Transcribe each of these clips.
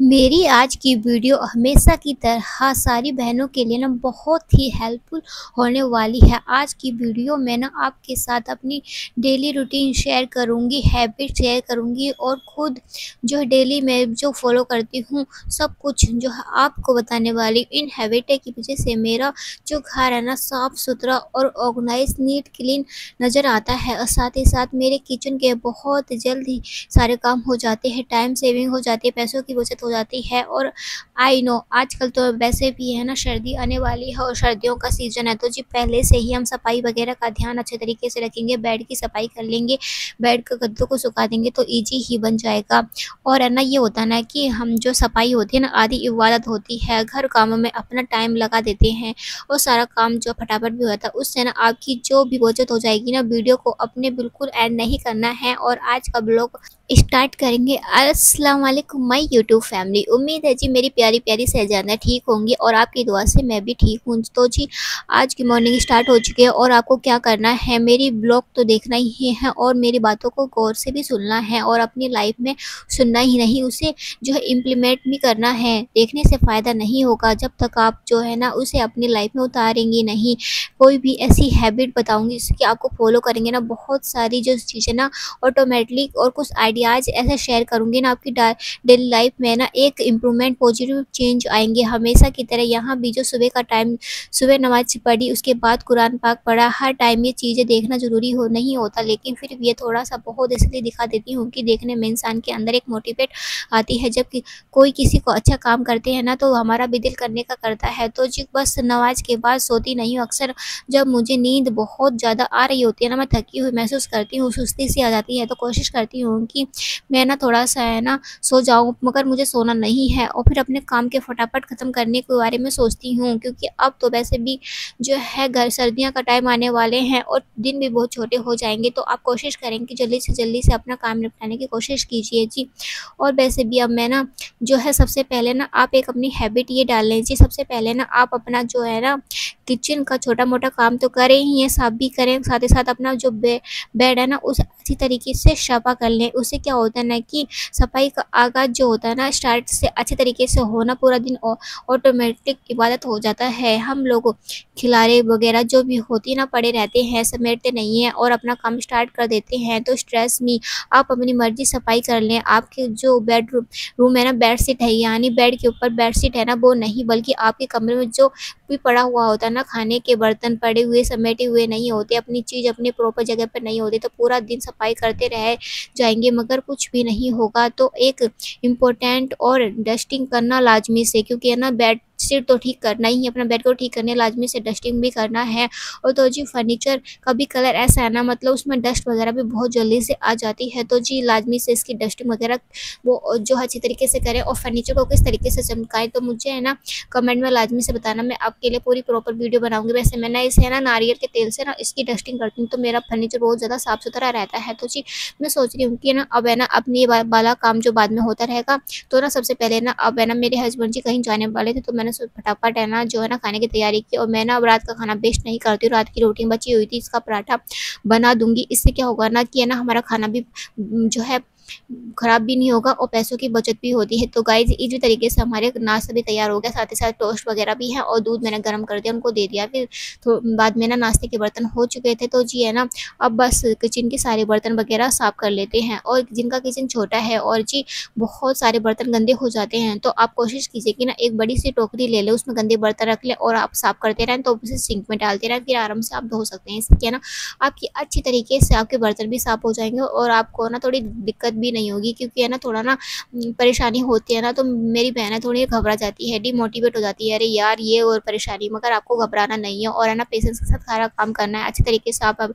मेरी आज की वीडियो हमेशा की तरह सारी बहनों के लिए ना बहुत ही हेल्पफुल होने वाली है। आज की वीडियो में ना आपके साथ अपनी डेली रूटीन शेयर करूंगी, हैबिट शेयर करूंगी और खुद जो डेली मैं जो फॉलो करती हूँ सब कुछ जो है आपको बताने वाली। इन हैबिट की वजह से मेरा जो घर है ना साफ सुथरा और ऑर्गेनाइज नीट क्लीन नज़र आता है और साथ ही साथ मेरे किचन के बहुत जल्द ही सारे काम हो जाते हैं, टाइम सेविंग हो जाती है, पैसों की बचत हो जाती है। और आई नो आजकल तो वैसे भी है ना सर्दी आने वाली है और सर्दियों का सीज़न है, तो जी पहले से ही हम सफाई वगैरह का ध्यान अच्छे तरीके से रखेंगे, बेड की सफाई कर लेंगे, बेड के गद्दों को सुखा देंगे तो ईजी ही बन जाएगा। और है ना ये होता है ना कि हम जो सफाई होती है ना आधी इबादत होती है, घर कामों में अपना टाइम लगा देते हैं और सारा काम जो फटाफट भी होता है उससे ना आपकी जो भी बचत हो जाएगी ना। वीडियो को अपने बिल्कुल एंड नहीं करना है और आज का ब्लॉग स्टार्ट करेंगे। अस्सलाम वालेकुम माय यूट्यूब फैमिली, उम्मीद है जी मेरी प्यारी प्यारी शहजादा ठीक होंगी और आपकी दुआ से मैं भी ठीक हूँ। तो जी आज की मॉर्निंग स्टार्ट हो चुकी है और आपको क्या करना है, मेरी ब्लॉग तो देखना ही है और मेरी बातों को गौर से भी सुनना है और अपनी लाइफ में सुनना ही नहीं, उसे जो है इम्प्लीमेंट भी करना है। देखने से फ़ायदा नहीं होगा जब तक आप जो है ना उसे अपनी लाइफ में उतारेंगे नहीं। कोई भी ऐसी हैबिट बताऊँगी जिसकी आपको फॉलो करेंगे ना बहुत सारी जो चीज़ें ना ऑटोमेटिकली और कुछ आइडियाज़ ऐसे शेयर करूँगी ना आपकी डेली लाइफ में ना एक इम्प्रूवमेंट पॉजिटिव चेंज आएंगे। हमेशा की तरह यहाँ भी जो सुबह का टाइम, सुबह नमाज पढ़ी उसके बाद कुरान पाक पढ़ा, हर टाइम ये चीज़ें देखना ज़रूरी हो नहीं होता, लेकिन फिर भी ये थोड़ा सा बहुत इसलिए दिखा देती हूँ कि देखने में इंसान के अंदर एक मोटिवेट आती है। जब कोई किसी को अच्छा काम करते हैं ना तो हमारा भी दिल करने का करता है। तो जी बस नमाज के बाद सोती नहीं हूँ। अक्सर जब मुझे नींद बहुत ज़्यादा आ रही होती है ना, मैं थकी हुई महसूस करती हूँ, सुस्ती सी आ जाती है, तो कोशिश करती हूँ कि मैं ना थोड़ा-सा है ना सो जाऊँ, मगर मुझे सोना नहीं है और फिर अपने काम के फटाफट ख़त्म करने के बारे में सोचती हूँ, क्योंकि अब तो वैसे भी जो है घर सर्दियों का टाइम आने वाले हैं और दिन भी बहुत छोटे हो जाएँगे, तो आप कोशिश करें कि जल्दी से अपना काम निपटाने की कोशिश कीजिए जी। और वैसे भी अब मैं ना जो है सबसे पहले ना आप एक अपनी हैबिट ये डाल लीजिए, सबसे पहले ना आप अपना जो है ना किचन का छोटा-मोटा काम तो करें ही हैं, साफ़ भी करें, साथ ही साथ अपना जो बेड है ना उसे अच्छी तरीके से सफा कर लें। उससे क्या होता है ना कि सफाई का आगाज़ जो होता है ना स्टार्ट से अच्छे तरीके से होना, पूरा दिन ऑटोमेटिक इबादत हो जाता है। हम लोग खिलारे वगैरह जो भी होती है ना पड़े रहते हैं, समेटते नहीं हैं और अपना काम स्टार्ट कर देते हैं, तो स्ट्रेस में आप अपनी मर्ज़ी सफाई कर लें। आपके जो रूम है ना बेडशीट है, यानी बेड के ऊपर बेडशीट है ना वो नहीं, बल्कि आपके कमरे में जो भी पड़ा हुआ होता है ना, खाने के बर्तन पड़े हुए समेटे हुए नहीं होते, अपनी चीज़ अपनी प्रॉपर जगह पर नहीं होती, तो पूरा दिन सफाई करते रह जाएँगे मगर कुछ भी नहीं होगा। तो एक इम्पोर्टेंट और डस्टिंग करना लाज़मी से, क्योंकि है ना बेडशीट तो ठीक करना ही है, अपना बेड को ठीक करने लाज़मी से डस्टिंग भी करना है। और तो जी फर्नीचर का भी कलर ऐसा है ना, मतलब उसमें डस्ट वगैरह भी बहुत जल्दी से आ जाती है, तो जी लाज़मी से इसकी डस्टिंग वगैरह वो जो अच्छी तरीके से करें और फर्नीचर को किस तरीके से चमकाएँ, तो मुझे है ना कमेंट में लाज़मी से बताना, मैं आपके लिए पूरी प्रॉपर वीडियो बनाऊँगी। वैसे मैं ना इसे है ना नारियल के तेल से ना इसकी डस्टिंग करती हूँ, तो मेरा फर्नीचर बहुत ज़्यादा साफ-सुथरा रहता है। तो जी मैं सोच रही हूँ कि ना अब है ना अपनी ये वाला काम जो बाद में होता रहेगा, तो ना सबसे पहले ना अब है ना मेरे हस्बैंड जी कहीं जाने वाले थे, तो मैंने फटाफट है ना जो है ना खाने की तैयारी की और मैं ना अब रात का खाना वेस्ट नहीं करती हूँ। रात की रोटी बची हुई थी, इसका पराठा बना दूँगी। इससे क्या होगा ना कि है ना हमारा खाना भी जो है खराब भी नहीं होगा और पैसों की बचत भी होती है। तो गाइज़ इसी तरीके से हमारे नाश्ता भी तैयार हो गया, साथ ही साथ टोस्ट वगैरह भी है और दूध मैंने गर्म कर दिया, उनको दे दिया। फिर तो बाद में ना नाश्ते के बर्तन हो चुके थे, तो जी है ना अब बस किचन के सारे बर्तन वगैरह साफ़ कर लेते हैं। और जिनका किचन छोटा है और जी बहुत सारे बर्तन गंदे हो जाते हैं, तो आप कोशिश कीजिए कि ना एक बड़ी-सी टोकरी ले लें, उसमें गंदे बर्तन रख लें और आप साफ़ करते रहें, तो उसे सिंक में डालते रहें, फिर आराम से आप धो सकते हैं। इससे क्या है ना आपकी अच्छी तरीके से आपके बर्तन भी साफ़ हो जाएँगे और आपको ना थोड़ी दिक्कत भी नहीं होगी, क्योंकि है ना थोड़ा ना परेशानी होती है ना, तो मेरी बहन है थोड़ी घबरा जाती है, डिमोटिवेट हो जाती है, अरे यार ये और परेशानी, मगर आपको घबराना नहीं है और है ना पेशेंस के साथ सारा काम करना है। अच्छे तरीके से आप अब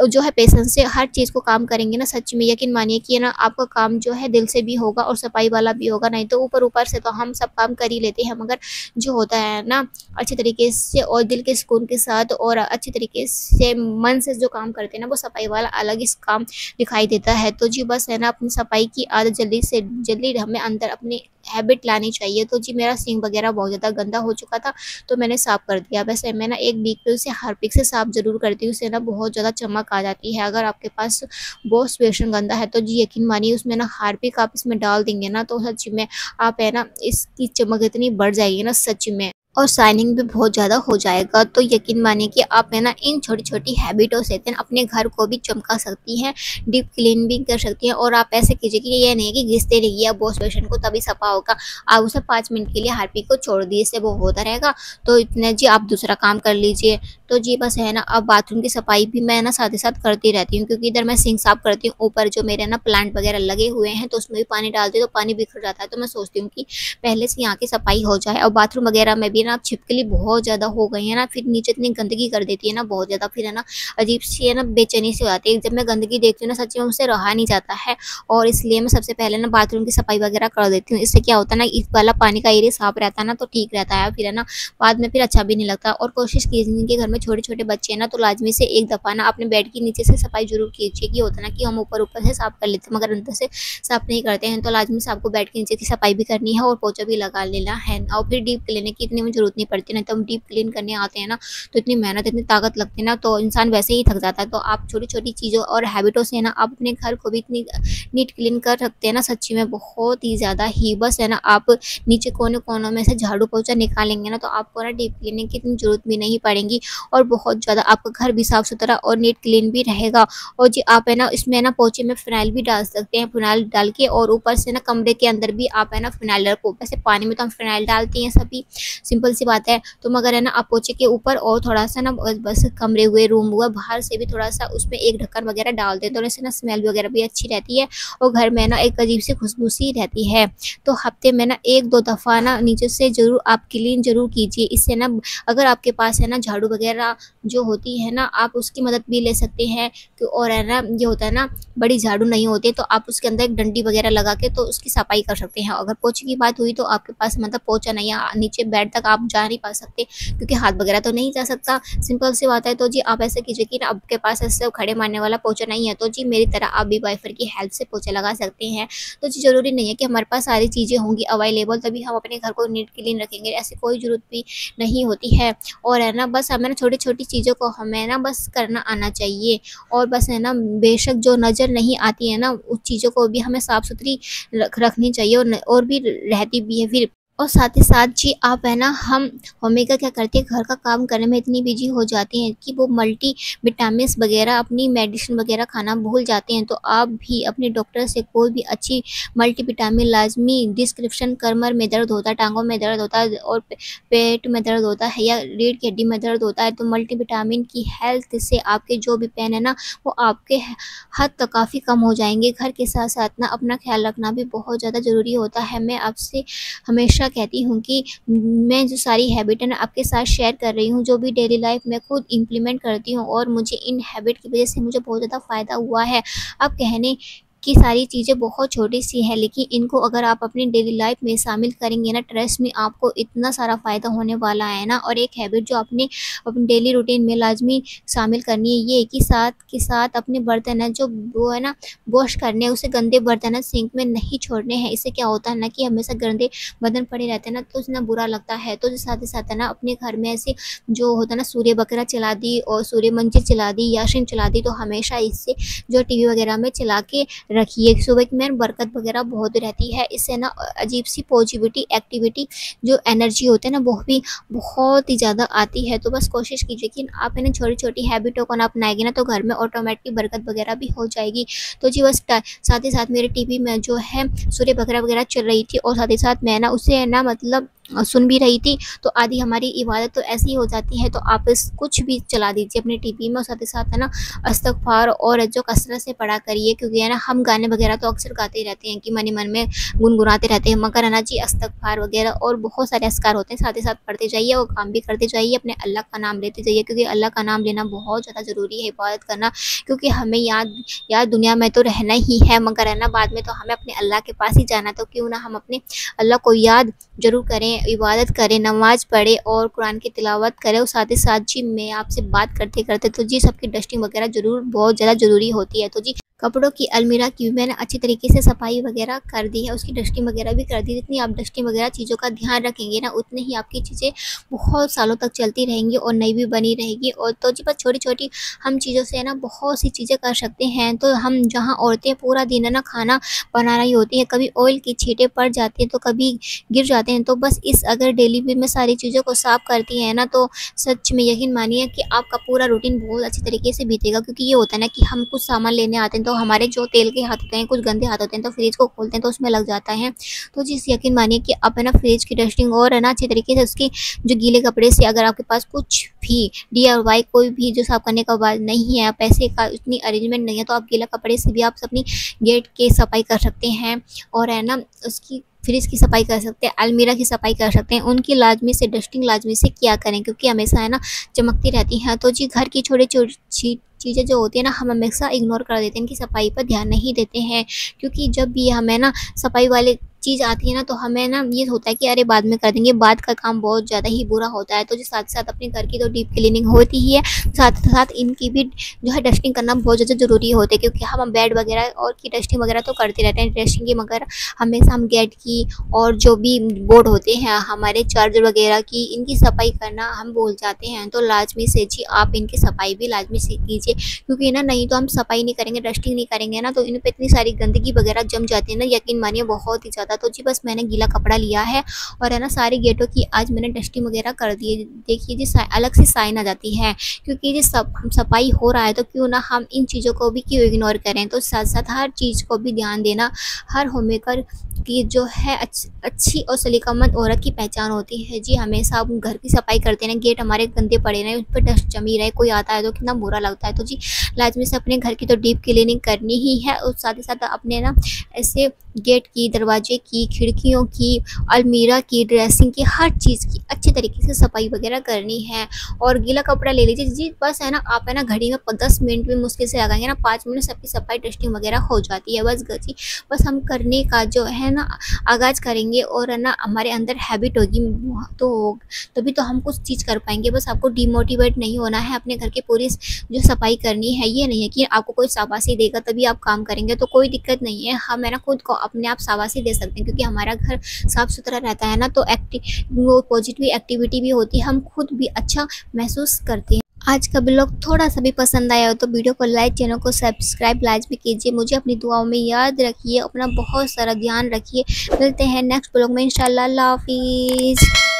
जो है पेशेंस से हर चीज़ को काम करेंगे ना, सच में यकीन मानिए कि है ना आपका काम जो है दिल से भी होगा और सफाई वाला भी होगा। नहीं तो ऊपर-ऊपर से तो हम सब काम कर ही लेते हैं, मगर जो होता है ना अच्छे तरीके से और दिल के सुकून के साथ और अच्छे तरीके से मन से जो काम करते हैं ना, वो सफाई वाला अलग ही काम दिखाई देता है। तो जी बस है ना अपनी सफाई की आदत जल्दी से जल्दी हमें अंदर अपने हैबिट लानी चाहिए। तो जी मेरा सिंक वगैरह बहुत ज़्यादा गंदा हो चुका था, तो मैंने साफ़ कर दिया। वैसे मैं ना एक वीक पे उसे हार्पिक से साफ़ ज़रूर करती हूँ, उससे ना बहुत ज़्यादा चमक आ जाती है। अगर आपके पास वॉश बेसिन गंदा है तो जी यकीन मानिए उसमें ना हार्पिक आप इसमें डाल देंगे ना, तो सच में आप है ना इसकी चमक इतनी बढ़ जाएगी ना सच में, और शाइनिंग भी बहुत ज़्यादा हो जाएगा। तो यकीन मानिए कि आप है ना इन छोटी-छोटी हैबिटों से देन अपने घर को भी चमका सकती हैं, डीप क्लीन भी कर सकती हैं। और आप ऐसे कीजिए कि ये नहीं है कि घिसते रहिए आप वॉश बेसिन को तभी सफा होगा। आप उसे 5 मिनट के लिए हार्पिक को छोड़ दिए, इससे वो होता रहेगा। तो इतने जी आप दूसरा काम कर लीजिए। तो जी बस है ना, अब बाथरूम की सफाई भी मैं ना साथ ही साथ करती रहती हूँ, क्योंकि इधर मैं सिंक साफ करती हूँ, ऊपर जो मेरे ना प्लांट वगैरह लगे हुए हैं तो उसमें भी पानी डालती हूँ तो पानी बिखर जाता है। तो मैं सोचती हूँ कि पहले से यहाँ की सफाई हो जाए। और बाथरूम वगैरह में भी ना अब छिपकली बहुत ज़्यादा हो गई है ना, फिर नीचे इतनी गंदगी कर देती है ना बहुत ज़्यादा, फिर है ना अजीब सी है ना बेचैनी सी हो जाती है। जब मैं गंदगी देखती हूँ ना सच में मुझसे रहा नहीं जाता है, और इसलिए मैं सबसे पहले ना बाथरूम की सफाई वगैरह कर देती हूँ। इससे क्या होता है ना, इस वाला पानी का एरिया साफ रहता है ना तो ठीक रहता है, फिर है ना बाद में फिर अच्छा भी नहीं लगता। और कोशिश कीजिए जिनके घर में छोटे-छोटे बच्चे हैं ना, तो लाज़मी से एक दफ़ा ना अपने बेड के नीचे से सफाई ज़रूर कीजिए। कि होता है ना कि हम ऊपर-ऊपर से साफ कर लेते हैं मगर अंदर से साफ नहीं करते हैं, तो लाज़मी से आपको बेड के नीचे की सफाई भी करनी है और पोंछा भी लगा लेना है। और फिर डीप क्लीनिंग की इतनी ज़रूरत नहीं पड़ती, नहीं तो हम डीप क्लीन करने आते हैं ना तो इतनी मेहनत, इतनी ताकत लगती है ना, तो इंसान वैसे ही थक जाता है। तो आप छोटी-छोटी चीज़ों और हैबिटों से ना आप अपने घर को भी इतनी नीट क्लीन कर सकते हैं ना सच्ची में बहुत ही ज़्यादा ही। बस है ना आप नीचे कोने-कोनों में से झाड़ू पोंछा निकालेंगे ना, तो आपको ना डीप क्लीनिंग की इतनी ज़रूरत भी नहीं पड़ेगी, और बहुत ज़्यादा आपका घर भी साफ-सुथरा और नीट क्लीन भी रहेगा। और जी आप है ना इसमें ना पोंछे में फ़िनाइल भी डाल सकते हैं, फ़िनाइल डाल के, और ऊपर से ना कमरे के अंदर भी आप है ना फ़िनाइल रखो। वैसे पानी में तो हम फ़िनाइल डालते हैं सभी, सिंपल सी बात है। तो मगर है ना आप पोंछे के ऊपर और थोड़ा-सा ना बस कमरे हुए, रूम हुआ, बाहर से भी थोड़ा-सा उसमें एक ढक्कन वगैरह डाल दें, तो इससे ना स्मेल वगैरह भी अच्छी रहती है और घर में ना एक अजीब-सी खुशबू सी रहती है। तो हफ्ते में ना 1-2 दफ़ा ना नीचे से ज़रूर आप क्लीन ज़रूर कीजिए। इससे ना अगर आपके पास है ना झाड़ू वगैरह जो होती है ना, आप उसकी मदद भी ले सकते हैं। तो और है ना ये होता है ना बड़ी झाड़ू नहीं होती है, तो आप उसके अंदर एक डंडी वगैरह लगा के तो उसकी सफाई कर सकते हैं। अगर पोंछे की बात हुई तो आपके पास मतलब पोंछा नहीं है, नीचे बेड तक आप जा नहीं पा सकते क्योंकि हाथ वगैरह तो नहीं जा सकता, सिंपल सी बात है। तो जी आप ऐसा कीजिए कि ना आपके पास ऐसे खड़े मारने वाला पोंछा नहीं है, तो जी मेरी तरह आप भी वाइफ़र की हेल्प से पोंछा लगा सकते हैं। तो जी ज़रूरी नहीं है कि हमारे पास सारी चीज़ें होंगी अवेलेबल तभी हम अपने घर को नीट क्लीन रखेंगे, ऐसी कोई ज़रूरत भी नहीं होती है। और है ना बस हमें ना छोटी-छोटी चीज़ों को हमें ना बस करना आना चाहिए, और बस है ना बेशक जो नज़र नहीं आती है ना उस चीज़ों को भी हमें साफ-सुथरी रखनी चाहिए, और भी रहती भी है फिर। और साथ ही साथ जी आप है ना हम मम्मी का क्या करती है, घर का काम करने में इतनी बिजी हो जाती हैं कि वो मल्टी विटामिन्स वगैरह अपनी मेडिसिन वगैरह खाना भूल जाते हैं। तो आप भी अपने डॉक्टर से कोई भी अच्छी मल्टी विटामिन लाजमी, डिस्क्रिप्शन कमर में दर्द होता है, टांगों में दर्द होता है और पेट में दर्द होता है या रीढ़ की हड्डी में दर्द होता है, तो मल्टी विटामिन की हेल्थ से आपके जो भी पेन है ना वो आपके हद तक काफ़ी कम हो जाएंगे। घर के साथ साथ ना अपना ख्याल रखना भी बहुत ज़्यादा ज़रूरी होता है। मैं आपसे हमेशा कहती हूँ कि मैं जो सारी हैबिट है ना आपके साथ शेयर कर रही हूँ, जो भी डेली लाइफ में खुद इम्प्लीमेंट करती हूँ, और मुझे इन हैबिट की वज़ह से मुझे बहुत ज़्यादा फ़ायदा हुआ है। अब कहने की सारी चीज़ें बहुत छोटी-सी हैं, लेकिन इनको अगर आप अपनी डेली लाइफ में शामिल करेंगे ना, ट्रस्ट में आपको इतना सारा फ़ायदा होने वाला है ना। और एक हैबिट जो आपने अपनी डेली रूटीन में लाज़मी शामिल करनी है, ये है कि साथ के साथ अपने बर्तन है जो वो है ना वॉश करने हैं, उसे गंदे बर्तन है सिंक में नहीं छोड़ने हैं। इससे क्या होता है ना कि हमेशा गंदे बर्तन पड़े रहते हैं ना तो उसमें बुरा लगता है। तो साथ ही साथ है ना अपने घर में ऐसे जो होता है ना सूर्य बकरा चला दी और सूर्य मंदिर चला दी, यासीन चला दी, तो हमेशा इससे जो टीवी वगैरह में चला के रखिए। सुबह की में बरकत वगैरह बहुत रहती है। इससे ना अजीब सी पॉजिटिविटी एक्टिविटी जो एनर्जी होती है ना वो भी बहुत ही ज़्यादा आती है। तो बस कोशिश कीजिए कि आप है ना छोटी-छोटी हैबिटों को ना अपनाएँगे ना तो घर में ऑटोमेटिक बरकत वगैरह भी हो जाएगी। तो जी बस साथ ही साथ मेरे टीवी में जो है सूर्य बकरा वगैरह चल रही थी, और साथ ही साथ मैं ना उसे ना मतलब सुन भी रही थी, तो आधी हमारी इबादत तो ऐसी ही हो जाती है। तो आप इस कुछ भी चला दीजिए अपने टीवी में, और साथ ही साथ है ना इस्तग़फ़ार और जो कसरत से पढ़ा करिए, क्योंकि है ना हम गाने वगैरह तो अक्सर गाते ही रहते हैं कि मन ही मन में गुनगुनाते रहते हैं, मगर है ना जी इस्तग़फ़ार वगैरह और बहुत सारे अस्कार होते हैं, साथ ही साथ पढ़ते जाइए और काम भी करते जाइए, अपने अल्लाह का नाम लेते जाइए, क्योंकि अल्लाह का नाम लेना बहुत ज़्यादा ज़रूरी है, इबादत करना, क्योंकि हमें याद दुनिया में तो रहना ही है, मगर है ना बाद में तो हमें अपने अल्लाह के पास ही जाना है। तो क्यों ना हम अपने अल्लाह को याद ज़रूर करें, इबादत करें, नमाज़ पढ़ें और कुरान की तिलावत करें। और साथ ही साथ जी मैं आपसे बात करते-करते तो जी सबकी डस्टिंग वगैरह ज़रूर बहुत ज़्यादा ज़रूरी होती है। तो जी कपड़ों की अलमीरा की भी मैंने अच्छी तरीके से सफाई वगैरह कर दी है, उसकी डस्टिंग वगैरह भी कर दी। जितनी आप डस्टिंग वगैरह चीज़ों का ध्यान रखेंगे ना, उतनी ही आपकी चीज़ें बहुत सालों तक चलती रहेंगी और नई भी बनी रहेगी। और तो जी बस छोटी-छोटी हम चीज़ों से है ना बहुत सी चीज़ें कर सकते हैं। तो हम जहाँ औरतें पूरा दिन है ना खाना बना रही होती हैं, कभी ऑयल के छींटे पड़ जाते हैं तो कभी गिर जाते हैं, तो बस इस अगर डेली वे में सारी चीज़ों को साफ़ करती हैं ना, तो सच में यकीन मानिए कि आपका पूरा रूटीन बहुत अच्छी तरीके से बीतेगा। क्योंकि ये होता है ना कि हम कुछ सामान लेने आते हैं तो हमारे जो तेल के हाथ होते हैं, कुछ गंदे हाथ होते हैं, तो फ्रिज को खोलते हैं तो उसमें लग जाता है। तो जी यकीन मानिए कि आप है ना फ्रिज की डस्टिंग और है ना अच्छी तरीके से उसकी जो गीले कपड़े से, अगर आपके पास कुछ भी DIY कोई भी जो साफ़ करने का बाद नहीं है, पैसे का इतनी अरेंजमेंट नहीं है, तो आप गीला कपड़े से भी आप अपनी गेट की सफाई कर सकते हैं और है ना उसकी फ्रिज की सफाई कर सकते हैं, अलमीरा की सफाई कर सकते हैं। उनकी लाज़मी से डस्टिंग लाज़मी से किया करें, क्योंकि हमेशा है ना चमकती रहती हैं। तो जी घर की छोटी-छोटी चीज़ें जो होती है ना, हम हमेशा इग्नोर कर देते हैं, इनकी सफाई पर ध्यान नहीं देते हैं। क्योंकि जब भी हमें ना सफाई वाले चीज़ आती है ना, तो हमें ना ये होता है कि अरे बाद में कर देंगे, बाद का काम बहुत ज़्यादा ही बुरा होता है। तो जी साथ-साथ अपने घर की तो डीप क्लीनिंग होती ही है, साथ-साथ इनकी भी जो है डस्टिंग करना बहुत ज़्यादा ज़रूरी होता है। क्योंकि हम बेड वगैरह और की डस्टिंग वगैरह तो करते रहते हैं, डस्टिंग की, मगर हमेशा हम गेट की और जो भी बोर्ड होते हैं हमारे चार्जर वगैरह की, इनकी सफाई करना हम भूल जाते हैं। तो लाज़मी से जी आप इनकी सफाई भी लाज़मी से कीजिए, क्योंकि ना नहीं तो हम सफाई नहीं करेंगे, डस्टिंग नहीं करेंगे ना, तो इन पे इतनी सारी गंदगी वगैरह जम जाती है ना, यकीन मानिए बहुत ही ज़्यादा। तो जी बस मैंने गीला कपड़ा लिया है और है ना सारे गेटों की आज मैंने डस्टिंग वगैरह कर दी है। देखिए जी अलग से साइन आ जाती है, क्योंकि जी सब सफाई हो रहा है तो क्यों ना हम इन चीज़ों को भी क्यों इग्नोर करें। तो साथ-साथ हर चीज़ को भी ध्यान देना हर होममेकर की जो है अच्छी और सलीकामंद औरत की पहचान होती है। जी हमेशा हम घर की सफाई करते रहें, गेट हमारे गंदे पड़े रहें, उस पर डस्ट जमी रहे, कोई आता है तो कितना बुरा लगता है। तो जी लाज़मी से अपने घर की तो डीप क्लीनिंग करनी ही है और साथ ही साथ अपने ना ऐसे गेट की, दरवाजे की, खिड़कियों की, अलमीरा की, ड्रेसिंग की, हर चीज़ की अच्छी तरीके से सफाई वगैरह करनी है। और गीला कपड़ा ले लीजिए जी, बस है ना आप है ना घड़ी में 10 मिनट भी मुश्किल से लगाएंगे ना, 5 मिनट सबकी सफाई डस्टिंग वगैरह हो जाती है। बस जी बस हम करने का जो है ना आगाज़ करेंगे और है ना हमारे अंदर हैबिट होगी, तो तभी तो हम कुछ चीज़ कर पाएंगे। बस आपको डिमोटिवेट नहीं होना है, अपने घर की पूरी जो सफाई करनी है। ये नहीं है कि आपको कोई शाबाशी देगा तभी आप काम करेंगे, तो कोई दिक्कत नहीं है। हम है ना खुद को अपने आप शाबाशी दे सकते हैं, क्योंकि हमारा घर साफ सुथरा रहता है ना, तो वो पॉजिटिव एक्टिविटी भी होती है, हम खुद भी अच्छा महसूस करते हैं। आज का ब्लॉग थोड़ा सा भी पसंद आया हो तो वीडियो को लाइक, चैनल को सब्सक्राइब लाजमी कीजिए। मुझे अपनी दुआओं में याद रखिए, अपना बहुत सारा ध्यान रखिए। मिलते हैं नेक्स्ट ब्लॉग में इंशाल्लाह। अल्लाह हाफिज़।